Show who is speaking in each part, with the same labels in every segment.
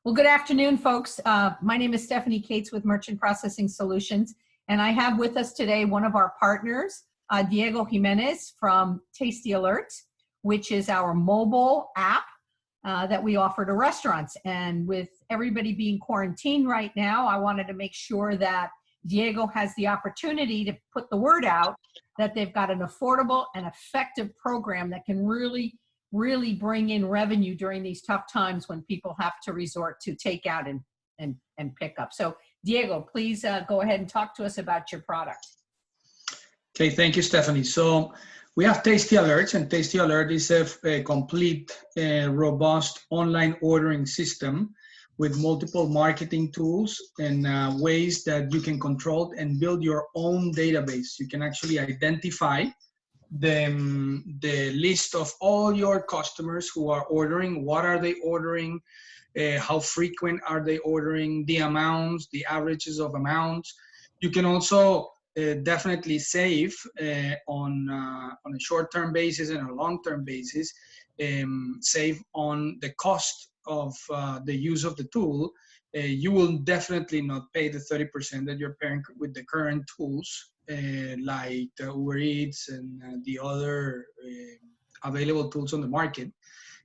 Speaker 1: Well, good afternoon, folks. My name is Stephanie Cates with Merchant Processing Solutions, and I have with us today one of our partners, Diego Jimenez from Tasty Alerts, which is our mobile app that we offer to restaurants. And with everybody being quarantined right now, I wanted to make sure that Diego has the opportunity to put the word out that they've got an affordable and effective program that can really bring in revenue during these tough times when people have to resort to takeout and pick up. So Diego, please go ahead and talk to us about your product.
Speaker 2: Okay, thank you, Stephanie. So we have Tasty Alerts, and Tasty Alert is a complete, robust online ordering system with multiple marketing tools and ways that you can control and build your own database. You can actually identify the list of all your customers who are ordering, what are they ordering, how frequent are they ordering, the amounts, the averages of amounts. You can also definitely save on a short-term basis and a long-term basis, save on the cost of the use of the tool. You will definitely not pay the 30% that you're paying with the current tools, like Uber Eats and the other available tools on the market.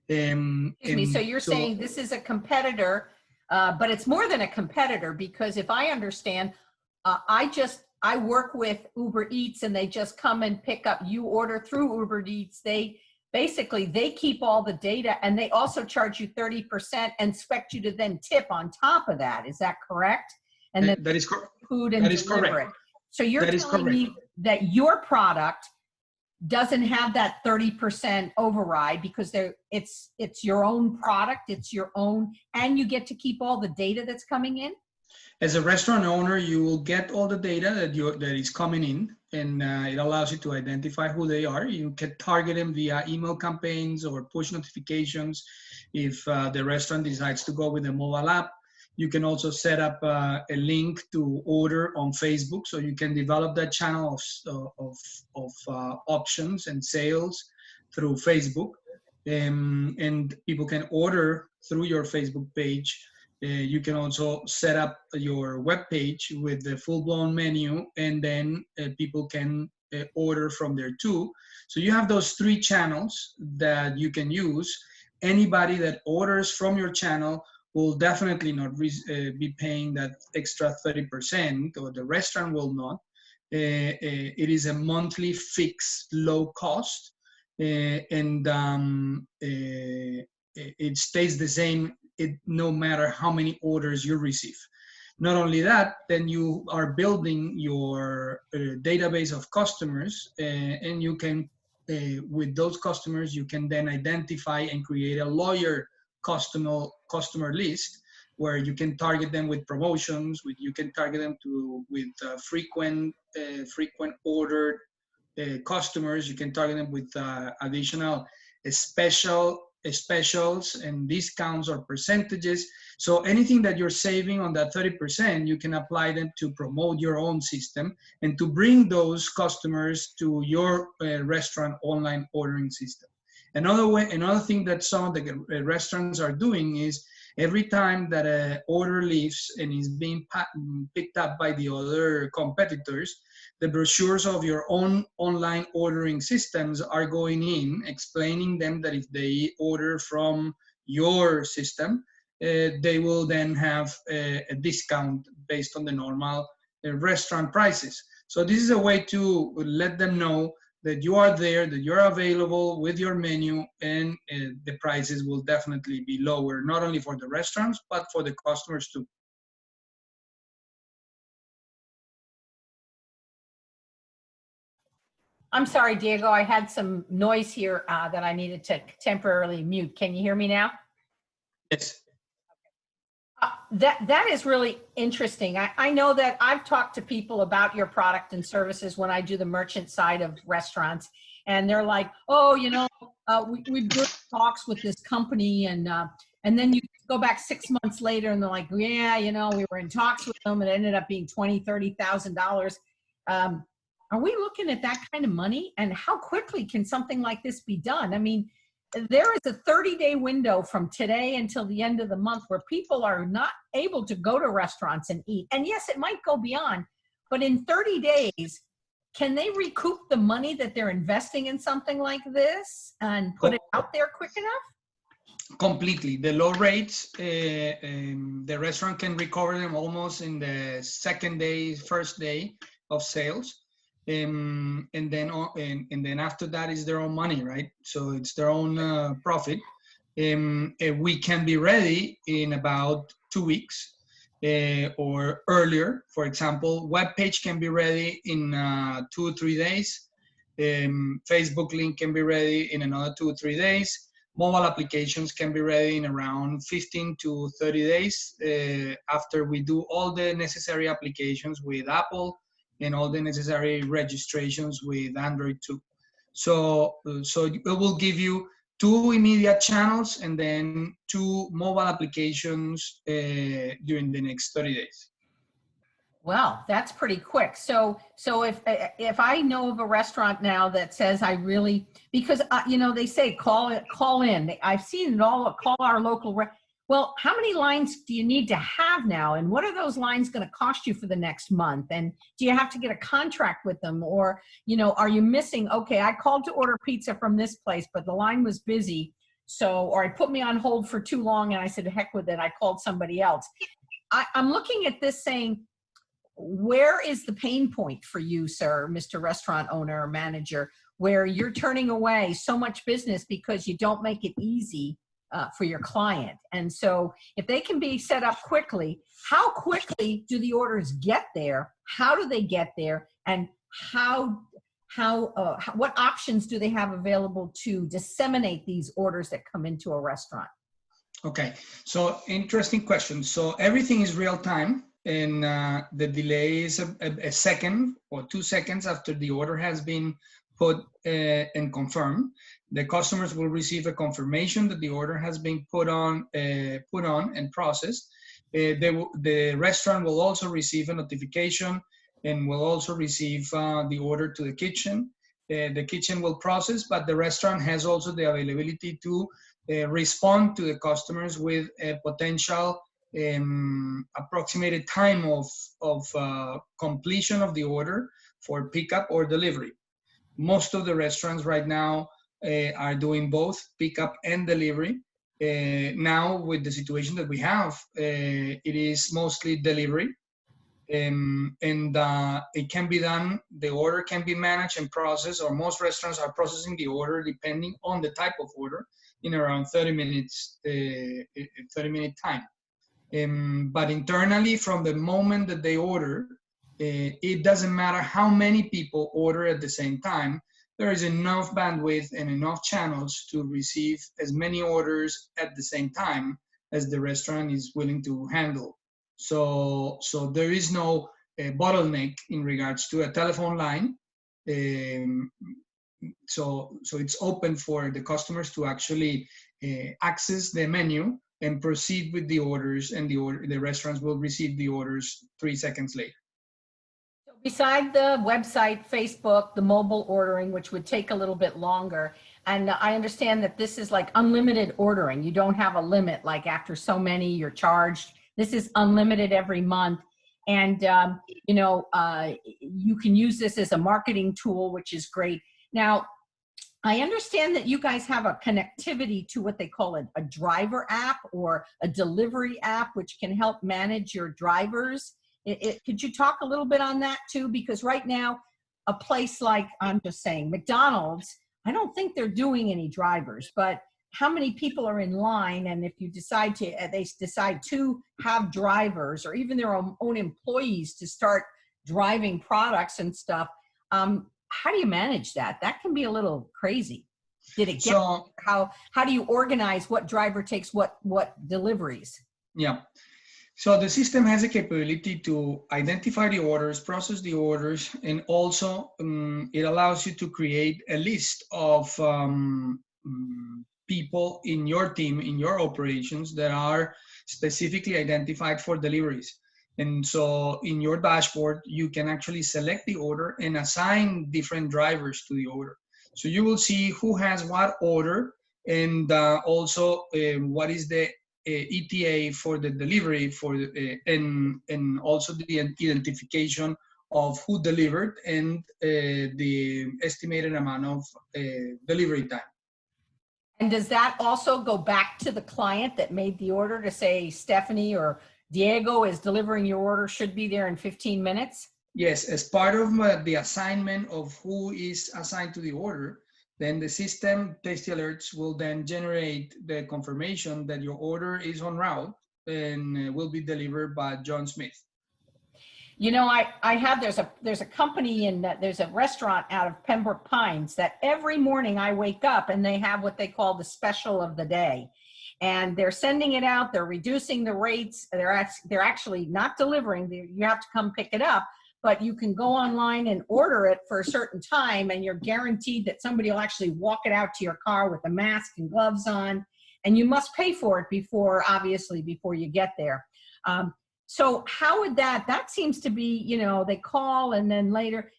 Speaker 1: Excuse me, so you're saying this is a competitor, but it's more than a competitor, because if I understand, I work with Uber Eats and they just come and pick up. You order through Uber Eats. They keep all the data, and they also charge you 30% and expect you to then tip on top of that. Is that correct? And then
Speaker 2: that is correct.
Speaker 1: Food and deliver it. So you're telling me that your product doesn't have that 30% override because it's your own product, it's your own, and you get to keep all the data that's coming in?
Speaker 2: As a restaurant owner, you will get all the data that is coming in, and it allows you to identify who they are. You can target them via email campaigns or push notifications if the restaurant decides to go with a mobile app. You can also set up a link to order on Facebook, so you can develop that channel of options and sales through Facebook, and people can order through your Facebook page. You can also set up your web page with the full-blown menu, and then people can order from there too. So you have those three channels that you can use. Anybody that orders from your channel will definitely not be paying that extra 30%, or the restaurant will not. It is a monthly fixed low cost, and it stays the same no matter how many orders you receive. Not only that, then you are building your database of customers, and you can, with those customers, you can then identify and create a loyal customer list where you can target them with promotions, you can target them with frequent ordered customers. You can target them with additional specials and discounts or percentages. So anything that you're saving on that 30%, you can apply them to promote your own system and to bring those customers to your restaurant online ordering system. Another thing that some of the restaurants are doing is every time that an order leaves and is being picked up by the other competitors, the brochures of your own online ordering systems are going in, explaining them that if they order from your system, they will then have a discount based on the normal restaurant prices. So this is a way to let them know that you are there, that you're available with your menu, and the prices will definitely be lower, not only for the restaurants, but for the customers too.
Speaker 1: I'm sorry, Diego, I had some noise here that I needed to temporarily mute. Can you hear me now?
Speaker 2: Yes.
Speaker 1: That is really interesting. I know that I've talked to people about your product and services when I do the merchant side of restaurants, and they're like, oh, you know, we've been talks with this company, and then you go back 6 months later and they're like, yeah, you know, we were in talks with them and it ended up being $20,000, $30,000. Are we looking at that kind of money? And how quickly can something like this be done? I mean, there is a 30-day window from today until the end of the month where people are not able to go to restaurants and eat. And yes, it might go beyond, but in 30 days, can they recoup the money that they're investing in something like this and put it out there quick enough?
Speaker 2: Completely. The low rates, the restaurant can recover them almost in the second day, first day of sales. And then after that is their own money, right? So it's their own profit. We can be ready in about 2 weeks or earlier. For example, web page can be ready in 2 or 3 days. Facebook link can be ready in another 2 or 3 days. Mobile applications can be ready in around 15 to 30 days after we do all the necessary applications with Apple and all the necessary registrations with Android too. So it will give you 2 immediate channels and then 2 mobile applications during the next 30 days.
Speaker 1: Well, that's pretty quick. So if I know of a restaurant now that says I really, because you know, they say call in. I've seen it all. Call our local. Well, how many lines do you need to have now? And what are those lines going to cost you for the next month? And do you have to get a contract with them? Or, you know, are you missing, okay, I called to order pizza from this place, but the line was busy. So, or it put me on hold for too long and I said, heck with it, I called somebody else. I'm looking at this saying, where is the pain point for you, sir, Mr. Restaurant owner or manager, where you're turning away so much business because you don't make it easy for your client? And so if they can be set up quickly, how quickly do the orders get there? How do they get there? And what options do they have available to disseminate these orders that come into a restaurant?
Speaker 2: Okay, so interesting question. So everything is real time, and the delay is a second or 2 seconds after the order has been put and confirmed. The customers will receive a confirmation that the order has been put on and processed. The restaurant will also receive a notification and will also receive the order to the kitchen. The kitchen will process, but the restaurant has also the availability to respond to the customers with a potential approximated time of completion of the order for pickup or delivery. Most of the restaurants right now are doing both pickup and delivery. Now with the situation that we have, it is mostly delivery. And it can be done, the order can be managed and processed, or most restaurants are processing the order depending on the type of order in around 30 minutes, 30-minute time. But internally, from the moment that they order, it doesn't matter how many people order at the same time, there is enough bandwidth and enough channels to receive as many orders at the same time as the restaurant is willing to handle. So there is no bottleneck in regards to a telephone line. So it's open for the customers to actually access the menu and proceed with the orders, and the restaurants will receive the orders 3 seconds later.
Speaker 1: So beside the website, Facebook, the mobile ordering, which would take a little bit longer, and I understand that this is like unlimited ordering. You don't have a limit, like after so many you're charged. This is unlimited every month. And, you know, you can use this as a marketing tool, which is great. Now, I understand that you guys have a connectivity to what they call a driver app or a delivery app, which can help manage your drivers. Could you talk a little bit on that too? Because right now, a place like, I'm just saying, McDonald's, I don't think they're doing any drivers, but how many people are in line? And if you decide to, they decide to have drivers or even their own employees to start driving products and stuff, how do you manage that? That can be a little crazy. Did it get, so, how do you organize what driver takes what deliveries?
Speaker 2: Yeah. So the system has a capability to identify the orders, process the orders, and also it allows you to create a list of people in your team, in your operations that are specifically identified for deliveries. And so in your dashboard, you can actually select the order and assign different drivers to the order. So you will see who has what order and also what is the ETA for the delivery and also the identification of who delivered and the estimated amount of delivery time.
Speaker 1: And does that also go back to the client that made the order to say Stephanie or Diego is delivering your order, should be there in 15 minutes?
Speaker 2: Yes, as part of the assignment of who is assigned to the order, then the system, Tasty Alerts, will then generate the confirmation that your order is en route and will be delivered by John Smith.
Speaker 1: You know, there's a company there's a restaurant out of Pembroke Pines that every morning I wake up and they have what they call the special of the day. And they're sending it out, they're reducing the rates, they're actually not delivering, you have to come pick it up, but you can go online and order it for a certain time and you're guaranteed that somebody will actually walk it out to your car with a mask and gloves on, and you must pay for it obviously before you get there. So how would that seems to be, you know, they call and then later,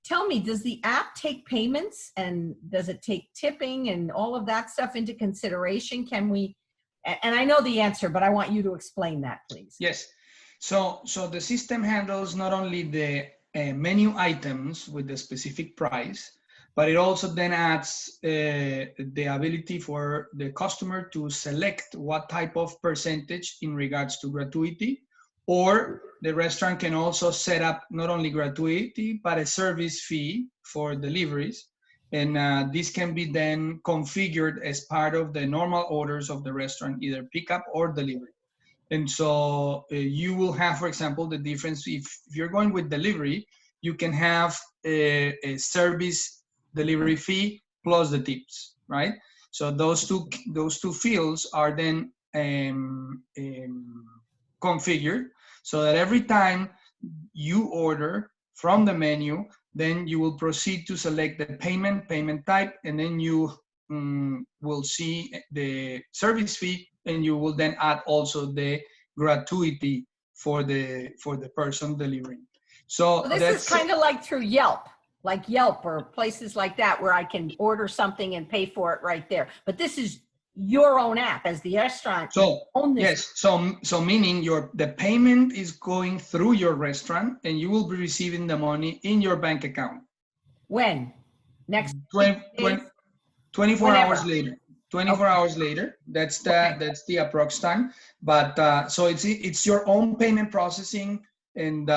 Speaker 1: tell me, does the app take payments and does it take tipping and all of that stuff into consideration? Can we, and I know the answer, but I want you to explain that, please.
Speaker 2: Yes. So the system handles not only the menu items with the specific price, but it also then adds the ability for the customer to select what type of percentage in regards to gratuity, or the restaurant can also set up not only gratuity, but a service fee for deliveries. And this can be then configured as part of the normal orders of the restaurant, either pickup or delivery. And so you will have, for example, the difference. If you're going with delivery, you can have a service delivery fee plus the tips, right? So those two fields are then configured so that every time you order from the menu, then you will proceed to select the payment type, and then you will see the service fee, and you will then add also the gratuity for the person delivering. So
Speaker 1: this is kind of like through Yelp or places like that, where I can order something and pay for it right there. But this is your own app as the restaurant.
Speaker 2: So yes, so meaning the payment is going through your restaurant, and you will be receiving the money in your bank account.
Speaker 1: When? Next
Speaker 2: 24 hours later. 24 hours later. That's the approx time. But so it's your own payment processing, and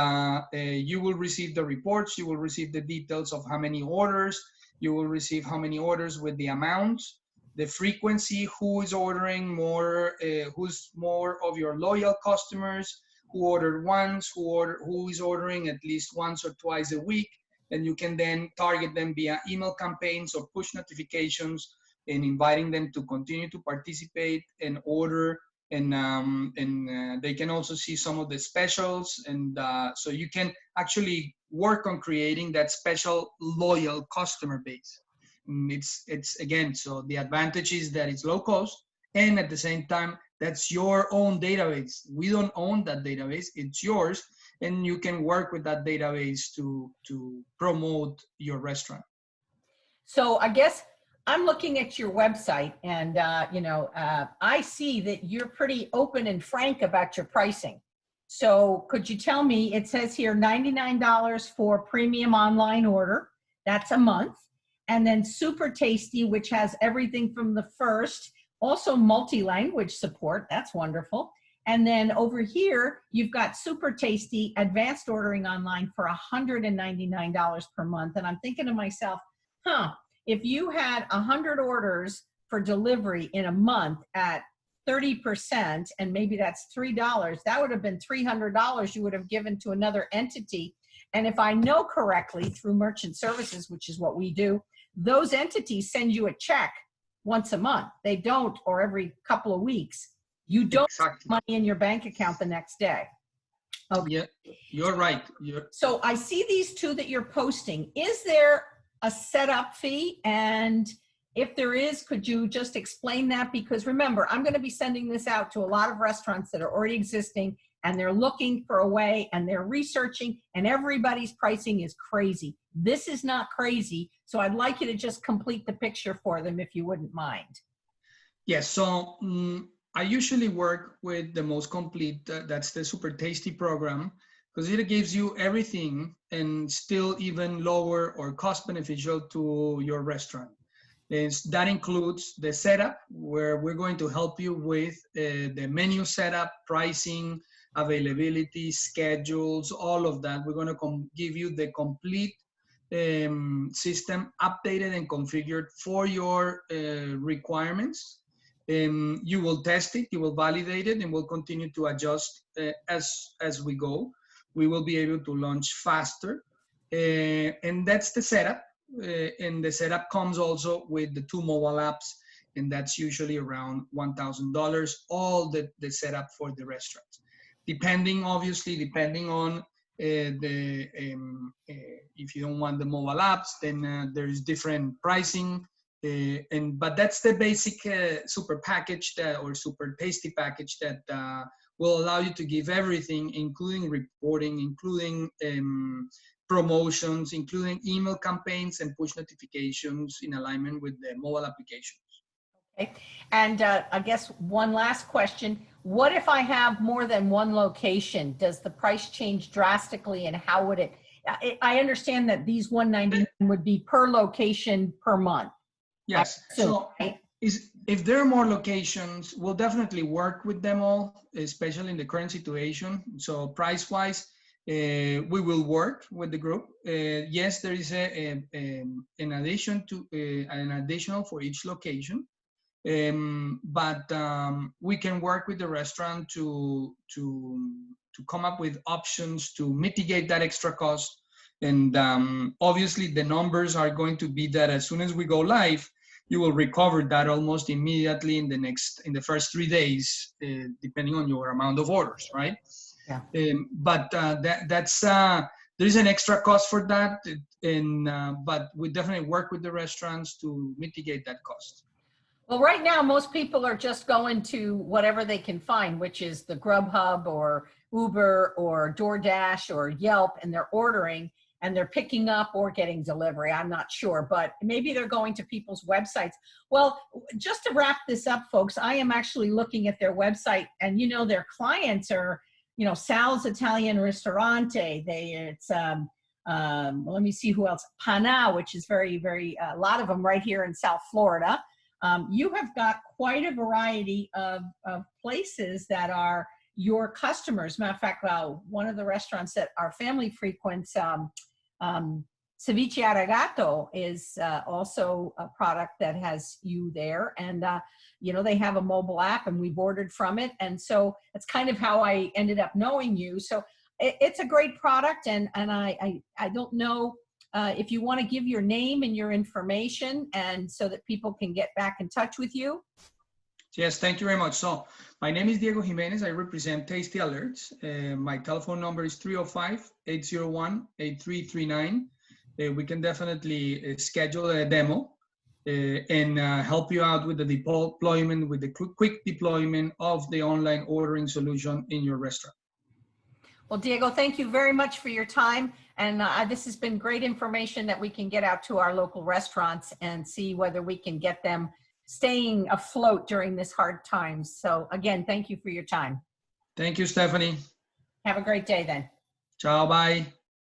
Speaker 2: you will receive the reports. You will receive the details of how many orders. You will receive how many orders with the amounts, the frequency, who is ordering more, who's more of your loyal customers, who ordered once, who is ordering at least once or twice a week. And you can then target them via email campaigns or push notifications, and inviting them to continue to participate and order. And they can also see some of the specials. And so you can actually work on creating that special loyal customer base. And it's again, so the advantage is that it's low cost, and at the same time, that's your own database. We don't own that database, it's yours, and you can work with that database to promote your restaurant.
Speaker 1: So I guess I'm looking at your website, and I see that you're pretty open and frank about your pricing. So could you tell me, it says here $99 for premium online order, that's a month. And then Super Tasty, which has everything from the first, also multi-language support, that's wonderful. And then over here, you've got Super Tasty advanced ordering online for $199 per month. And I'm thinking to myself, if you had 100 orders for delivery in a month at 30%, and maybe that's $3, that would have been $300 you would have given to another entity. And if I know correctly, through merchant services, which is what we do, those entities send you a check once a month. They don't, or every couple of weeks. You don't have money in your bank account the next day. Okay.
Speaker 2: Yeah, you're right.
Speaker 1: So I see these two that you're posting. Is there a setup fee? And if there is, could you just explain that? Because remember, I'm going to be sending this out to a lot of restaurants that are already existing, and they're looking for a way and they're researching and everybody's pricing is crazy. This is not crazy. So I'd like you to just complete the picture for them if you wouldn't mind.
Speaker 2: Yes, so I usually work with the most complete, that's the Super Tasty program, because it gives you everything and still even lower or cost beneficial to your restaurant. That includes the setup, where we're going to help you with the menu setup, pricing, availability, schedules, all of that. We're going to give you the complete system updated and configured for your requirements. You will test it, you will validate it, and we'll continue to adjust as we go. We will be able to launch faster. And that's the setup. And the setup comes also with the 2 mobile apps, and that's usually around $1,000, all the setup for the restaurants. Obviously, depending on if you don't want the mobile apps, then there's different pricing. But that's the basic super package or Super Tasty package that will allow you to give everything, including reporting, including promotions, including email campaigns and push notifications in alignment with the mobile applications.
Speaker 1: Okay. And I guess one last question. What if I have more than one location? Does the price change drastically, and how would it? I understand that these $199 would be per location per month.
Speaker 2: Yes. So if there are more locations, we'll definitely work with them all, especially in the current situation. So price-wise, we will work with the group. Yes, there is an additional for each location, but we can work with the restaurant to come up with options to mitigate that extra cost. And obviously, the numbers are going to be that as soon as we go live, you will recover that almost immediately in the first 3 days, depending on your amount of orders, right?
Speaker 1: Yeah.
Speaker 2: But there's an extra cost for that, but we definitely work with the restaurants to mitigate that cost.
Speaker 1: Well, right now, most people are just going to whatever they can find, which is the Grubhub or Uber or DoorDash or Yelp, and they're ordering and they're picking up or getting delivery. I'm not sure, but maybe they're going to people's websites. Well, just to wrap this up, folks, I am actually looking at their website, and their clients are, Sal's Italian Ristorante. Let me see who else. Pana, which is very, very, a lot of them right here in South Florida. You have got quite a variety of places that are your customers. Matter of fact, one of the restaurants that our family frequents, Ceviche Aragato, is also a product that has you there. And, they have a mobile app, and we've ordered from it. And so that's kind of how I ended up knowing you. So it's a great product. And I don't know if you want to give your name and your information, and so that people can get back in touch with you.
Speaker 2: Yes, thank you very much. So my name is Diego Jimenez. I represent Tasty Alerts. My telephone number is 305-801-8339. We can definitely schedule a demo and help you out with the deployment, with the quick deployment of the online ordering solution in your restaurant.
Speaker 1: Well, Diego, thank you very much for your time. And this has been great information that we can get out to our local restaurants and see whether we can get them staying afloat during this hard times. So again, thank you for your time.
Speaker 2: Thank you, Stephanie.
Speaker 1: Have a great day then.
Speaker 2: Ciao, bye.